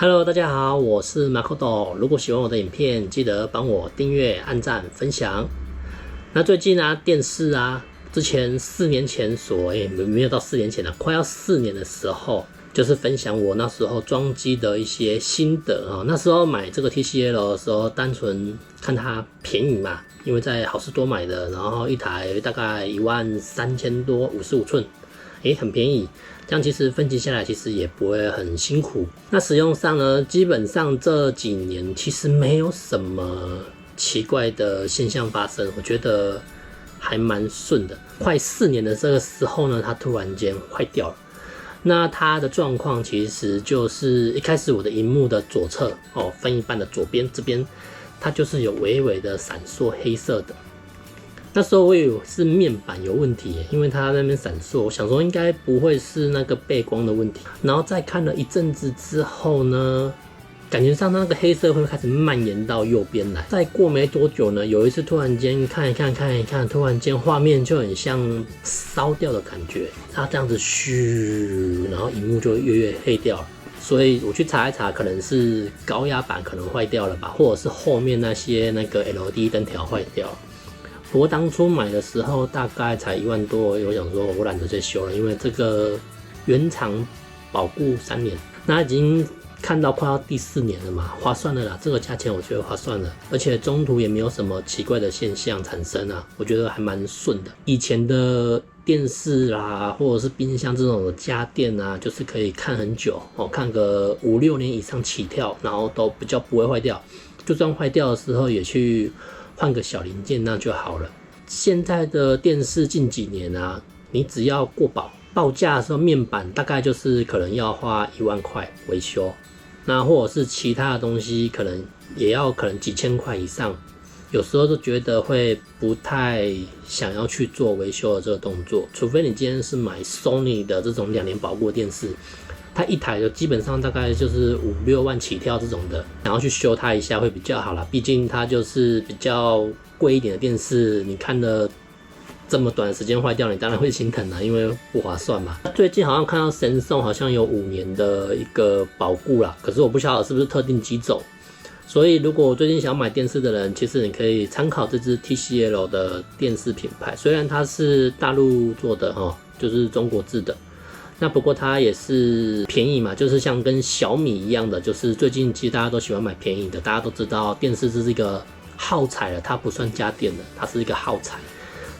Hello，大家好，我是 Makoto。如果喜欢我的影片，记得帮我订阅、按赞、分享。那最近啊，电视啊，之前4年前没有到4年前了，快要4年的时候，就是分享我那时候装机的一些心得啊。那时候买这个 TCL 的时候，单纯看它便宜嘛，因为在好事多买的，然后一台大概13000多，55寸。很便宜，这样其实分级下来其实也不会很辛苦。那使用上呢，基本上这几年其实没有什么奇怪的现象发生，我觉得还蛮顺的。快4年的这个时候呢，它突然间坏掉了。那它的状况其实就是一开始我的萤幕的左侧分一半的左边这边，它就是有微微的闪烁黑色的。那时候我以为是面板有问题，因为它在那边闪烁，我想说应该不会是那个背光的问题。然后再看了一阵子之后呢，感觉上那个黑色会开始蔓延到右边来。再过没多久呢，有一次突然间看一看，突然间画面就很像烧掉的感觉，它这样子嘘，然后萤幕就越黑掉了。所以我去查一查，可能是高压板可能坏掉了吧，或者是后面那些那个 LED 灯条坏掉了。不过当初买的时候大概才1万多，我想说我懒得再修了，因为这个原厂保固3年，那已经看到快要第4年了嘛，划算了啦，这个价钱我觉得划算了，而且中途也没有什么奇怪的现象产生啊，我觉得还蛮顺的。以前的电视啦，或者是冰箱这种的家电啊，就是可以看很久看个5、6年以上起跳，然后都比较不会坏掉，就算坏掉的时候也去换个小零件那就好了。现在的电视近几年啊，你只要过报价的时候，面板大概就是可能要花1万块维修，那或者是其他的东西可能也要几千块以上，有时候都觉得会不太想要去做维修的这个动作，除非你今天是买 Sony 的这种2年保固电视，它一台就基本上大概就是5、6万起跳这种的，然后去修它一下会比较好啦，毕竟它就是比较贵一点的电视，你看了这么短的时间坏掉，你当然会心疼啦，因为不划算嘛。最近好像看到神送好像有5年的一个保固啦，可是我不晓得是不是特定机种，所以如果最近想买电视的人，其实你可以参考这支 TCL 的电视品牌，虽然它是大陆做的就是中国制的。那不过它也是便宜嘛，就是像跟小米一样的，就是最近其实大家都喜欢买便宜的。大家都知道电视这是一个耗材了，它不算家电的，它是一个耗材，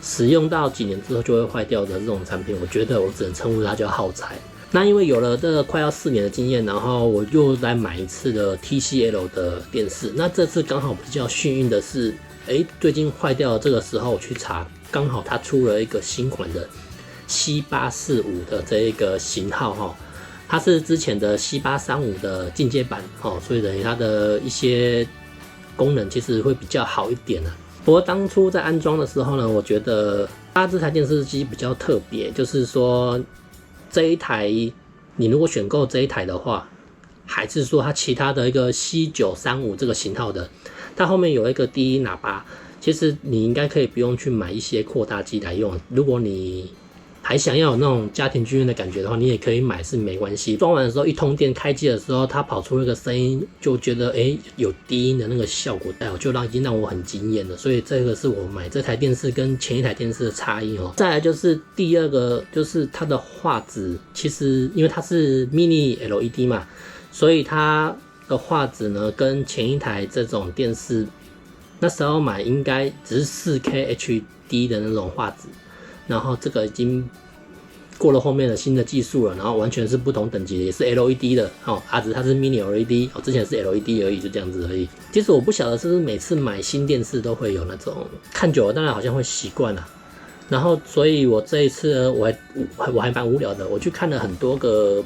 使用到几年之后就会坏掉的这种产品，我觉得我只能称呼它叫耗材。那因为有了这个快要4年的经验，然后我又来买一次的 TCL 的电视。那这次刚好比较幸运的是，最近坏掉的这个时候我去查，刚好它出了一个新款的C845的这一个型号它是之前的C835的进阶版所以等于它的一些功能其实会比较好一点啊。不过当初在安装的时候呢，我觉得它这台电视机比较特别，就是说这一台你如果选购这一台的话，还是说它其他的一个 C935 这个型号的，它后面有一个低音喇叭，其实你应该可以不用去买一些扩大机来用，如果你还想要有那种家庭剧院的感觉的话，你也可以买是没关系。装完的时候一通电开机的时候，它跑出那个声音，就觉得有低音的那个效果，就已经让我很惊艳了。所以这个是我买这台电视跟前一台电视的差异再来就是第二个，就是它的画质，其实因为它是 mini LED 嘛，所以它的画质呢跟前一台这种电视那时候买应该只是 4K HD 的那种画质。然后这个已经过了后面的新的技术了，然后完全是不同等级的，也是 LED 的只是它是 mini LED 之前是 LED 而已，就这样子而已。其实我不晓得是不是每次买新电视都会有那种看久了，当然好像会习惯啦。然后所以我这一次呢，我还蛮无聊的，我去看了很多个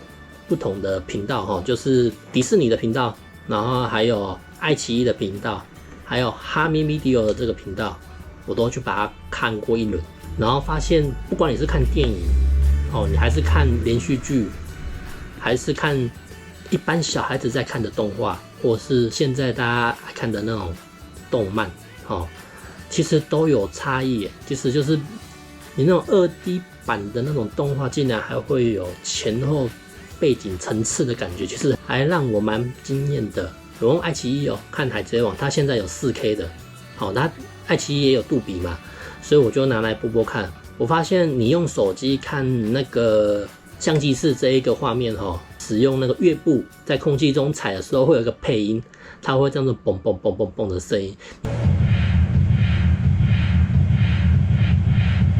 不同的频道就是迪士尼的频道，然后还有爱奇艺的频道，还有哈咪 Video 的这个频道，我都去把它看过一轮。然后发现，不管你是看电影你还是看连续剧，还是看一般小孩子在看的动画，或是现在大家爱看的那种动漫其实都有差异耶。其实就是你那种2D 版的那种动画，竟然还会有前后背景层次的感觉，其实还让我蛮惊艳的。我用爱奇艺看海贼王，它现在有 4K 的，好，它爱奇艺也有杜比嘛，所以我就拿来播看。我发现你用手机看那个相机式这一个画面使用那个乐步在空气中踩的时候会有一个配音，它会这样子嘣嘣嘣嘣嘣的声音。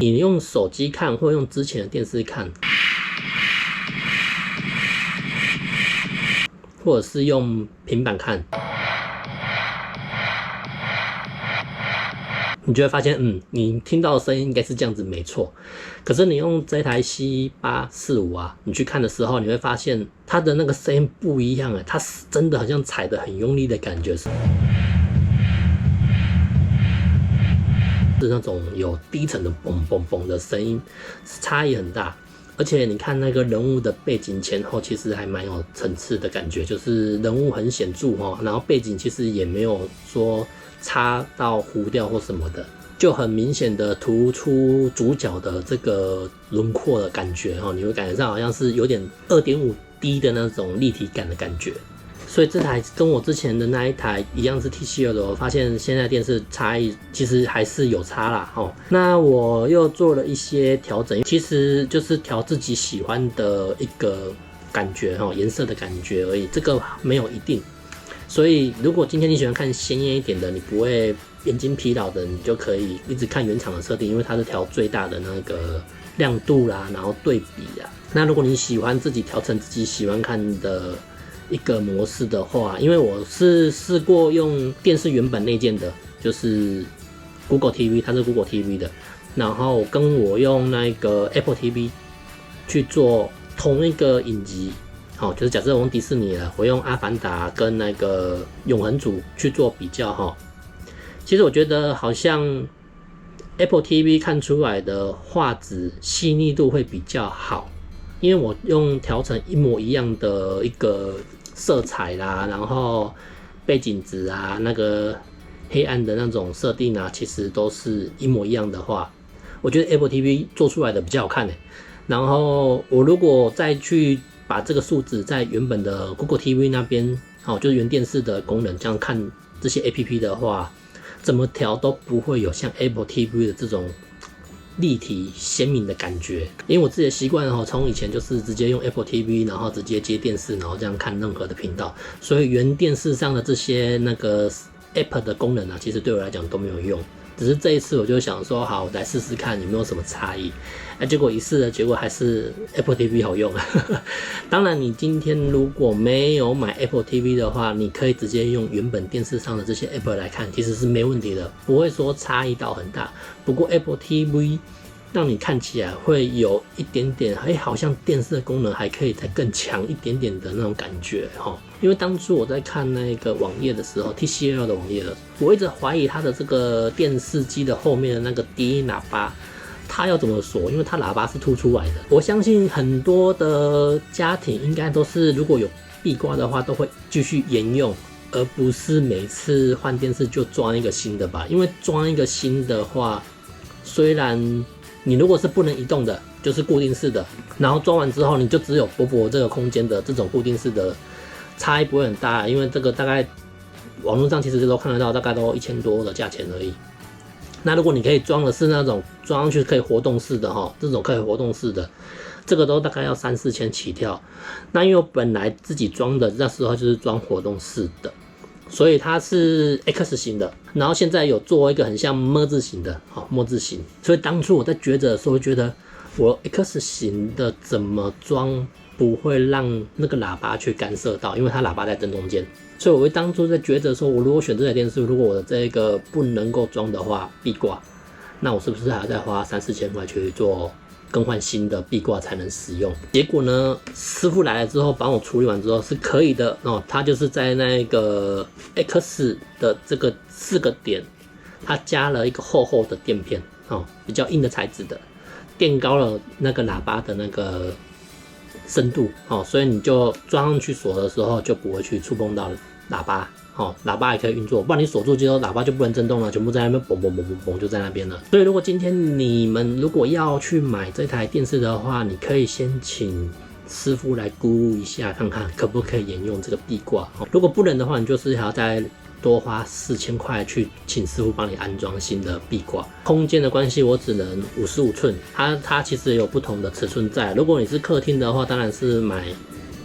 你用手机看或用之前的电视看，或者是用平板看，你就会发现，你听到的声音应该是这样子没错。可是你用这台 C845你去看的时候，你会发现它的那个声音不一样它是真的好像踩得很用力的感觉，是那种有低沉的嘣嘣嘣的声音，差异很大。而且你看那个人物的背景前后，其实还蛮有层次的感觉，就是人物很显著然后背景其实也没有说差到糊掉或什么的，就很明显的突出主角的这个轮廓的感觉你会感觉上好像是有点 2.5D 的那种立体感的感觉。所以这台跟我之前的那一台一样是 TCL 的，我发现现在电视差异其实还是有差啦那我又做了一些调整，其实就是调自己喜欢的一个感觉颜色的感觉而已，这个没有一定。所以如果今天你喜欢看鲜艳一点的，你不会眼睛疲劳的，你就可以一直看原厂的设定，因为它是调最大的那个亮度啦，然后对比那如果你喜欢自己调成自己喜欢看的一个模式的话，因为我是试过用电视原本内建的，就是 Google TV， 它是 Google TV 的，然后跟我用那个 Apple TV 去做同一个影集，就是假设我用迪士尼了，我用阿凡达跟那个永恒族去做比较其实我觉得好像 Apple TV 看出来的画质细腻度会比较好，因为我用调成一模一样的一个色彩啦，然后背景值那个黑暗的那种设定其实都是一模一样的话，我觉得 Apple TV 做出来的比较好看然后我如果再去把这个数值在原本的 Google TV 那边就是原电视的功能这样看这些 APP 的话，怎么调都不会有像 Apple TV 的这种立体鲜明的感觉。因为我自己的习惯从以前就是直接用 Apple TV， 然后直接接电视，然后这样看任何的频道，所以原电视上的这些那个 App 的功能其实对我来讲都没有用。只是这一次我就想说，好，我来试试看有没有什么差异。结果一试的结果还是 Apple TV 好用当然，你今天如果没有买 Apple TV 的话，你可以直接用原本电视上的这些 App 来看，其实是没问题的，不会说差异到很大。不过 Apple TV 让你看起来会有一点点，好像电视的功能还可以再更强一点点的那种感觉因为当初我在看那个网页的时候 ，TCL 的网页了，我一直怀疑它的这个电视机的后面的那个低音喇叭，它要怎么锁？因为它喇叭是凸出来的。我相信很多的家庭应该都是，如果有壁挂的话，都会继续沿用，而不是每次换电视就装一个新的吧？因为装一个新的话，虽然你如果是不能移动的，就是固定式的，然后装完之后你就只有薄薄这个空间的这种固定式的，差异不会很大，因为这个大概网络上其实都看得到，大概都1000多的价钱而已。那如果你可以装的是那种装上去可以活动式的这种可以活动式的，这个都大概要3、4千起跳。那因为我本来自己装的那时候就是装活动式的，所以它是 X 型的，然后现在有做一个很像么字形的么字形，所以当初我在抉择的时候觉得我 X 型的怎么装不会让那个喇叭去干涉到，因为它喇叭在正中间，所以我会当初在抉择说，我如果选这台电视，如果我的这个不能够装的话，壁挂，那我是不是还要再花3、4千块去做更换新的壁挂才能使用？结果呢，师傅来了之后帮我处理完之后是可以的他就是在那个 X 的这个4个点，他加了一个厚厚的垫片比较硬的材质的，垫高了那个喇叭的那个深度所以你就装上去锁的时候就不会去触碰到喇叭喇叭也可以运作，不然你锁住之后喇叭就不能震动了，全部在那边嘣嘣嘣嘣嘣就在那边了。所以如果今天你们如果要去买这台电视的话，你可以先请师傅来估一下，看看可不可以沿用这个壁挂。如果不能的话，你就是还要再多花4000块去请师傅帮你安装新的壁挂。空间的关系，我只能55寸，它其实有不同的尺寸在。如果你是客厅的话，当然是买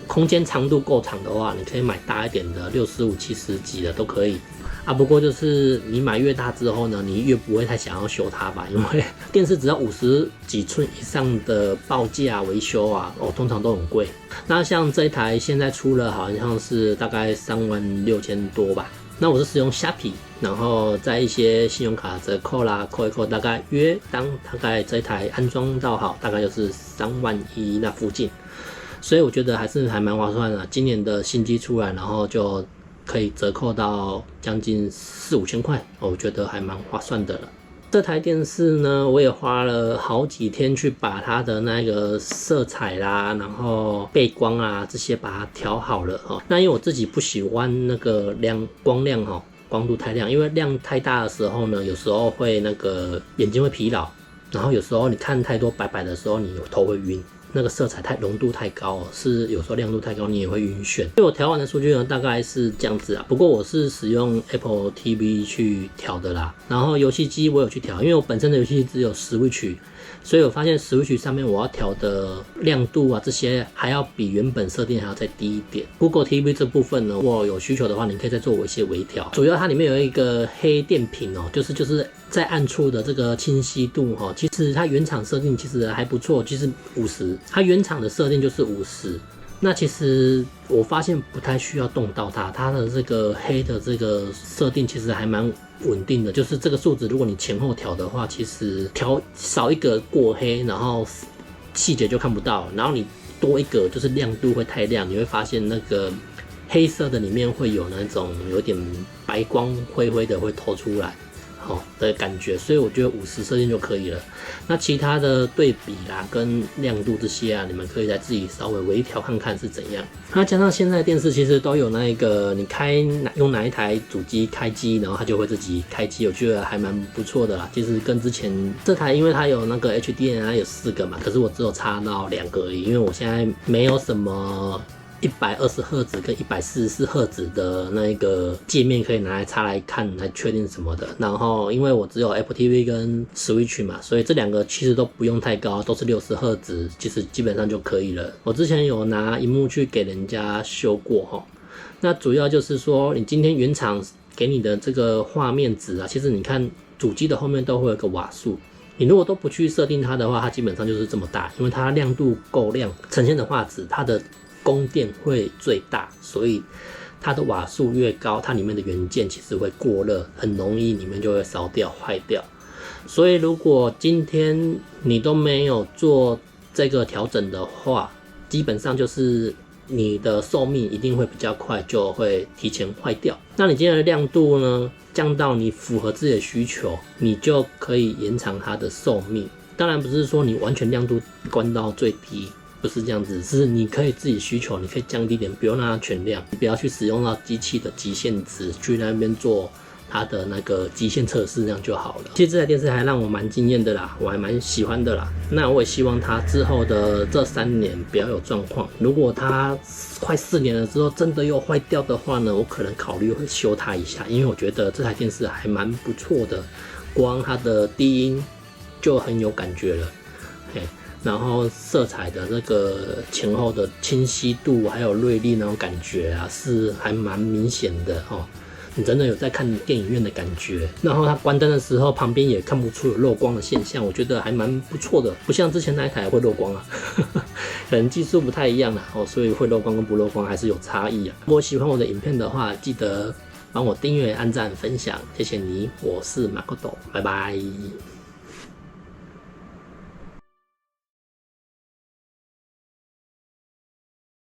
空间长度够长的话，你可以买大一点的65、70几的都可以。不过就是你买越大之后呢，你越不会太想要修它吧，因为电视只要50几寸以上的报价维修啊，通常都很贵。那像这一台现在出了，好像是大概36000多吧。那我是使用虾皮，然后在一些信用卡折扣啦，扣一扣，大概大概这一台安装到好，大概就是31000那附近。所以我觉得还蛮划算的。今年的新机出来，然后就可以折扣到将近4、5千块，我觉得还蛮划算的了。这台电视呢，我也花了好几天去把它的那个色彩啦，然后背光啊这些把它调好了。那因为我自己不喜欢那个光亮光度太亮，因为亮太大的时候呢，有时候会那个眼睛会疲劳，然后有时候你看太多白白的时候，你头会晕。那个色彩浓度太高，是有时候亮度太高，你也会晕眩。所以我调完的数据呢，大概是这样子啊。不过我是使用 Apple TV 去调的啦，然后游戏机我有去调，因为我本身的游戏机只有 Switch， 所以我发现 Switch 上面我要调的亮度啊这些还要比原本设定还要再低一点。Google TV 这部分呢，如果有需求的话，你可以再做一些微调。主要它里面有一个黑电瓶就是在暗处的这个清晰度其实它原厂设定其实还不错，其实50，它原厂的设定就是50。那其实我发现不太需要动到它的这个黑的这个设定其实还蛮稳定的，就是这个数值如果你前后调的话，其实调少一个过黑，然后细节就看不到，然后你多一个就是亮度会太亮，你会发现那个黑色的里面会有那种有点白光灰灰的会透出来的感觉，所以我觉得50设定就可以了。那其他的对比啦跟亮度这些啊，你们可以再自己稍微微调看看是怎样。那加上现在电视其实都有那个你用哪一台主机开机，然后它就会自己开机，我觉得还蛮不错的啦。其实跟之前这台，因为它有那个 HDMI 有4个嘛，可是我只有插到2个而已，因为我现在没有什么120赫兹跟144赫兹的那个界面可以拿来插来看来确定什么的。然后因为我只有 Apple TV 跟 Switch 嘛，所以这2个其实都不用太高，都是60赫兹，其实基本上就可以了。我之前有拿萤幕去给人家修过那主要就是说你今天原厂给你的这个画面值啊，其实你看主机的后面都会有个瓦数，你如果都不去设定它的话，它基本上就是这么大，因为它亮度够亮，呈现的画质它的供电会最大，所以它的瓦数越高，它里面的元件其实会过热，很容易里面就会烧掉坏掉。所以如果今天你都没有做这个调整的话，基本上就是你的寿命一定会比较快，就会提前坏掉。那你今天的亮度呢降到你符合自己的需求，你就可以延长它的寿命。当然不是说你完全亮度关到最低，不是这样子，是你可以自己需求，你可以降低点，不用让它全亮，你不要去使用到机器的极限值去那边做它的那个极限测试，这样就好了。其实这台电视还让我蛮惊艳的啦，我还蛮喜欢的啦。那我也希望它之后的这3年不要有状况。如果它快4年了之后真的又坏掉的话呢，我可能考虑会修它一下，因为我觉得这台电视还蛮不错的，光它的低音就很有感觉了。然后色彩的这个前后的清晰度还有锐利那种感觉啊，是还蛮明显的你真的有在看电影院的感觉。然后它关灯的时候旁边也看不出有漏光的现象，我觉得还蛮不错的，不像之前那一台会漏光啊可能技术不太一样啦所以会漏光跟不漏光还是有差异啊。如果喜欢我的影片的话，记得帮我订阅、按赞、分享，谢谢你。我是马可斗，拜拜。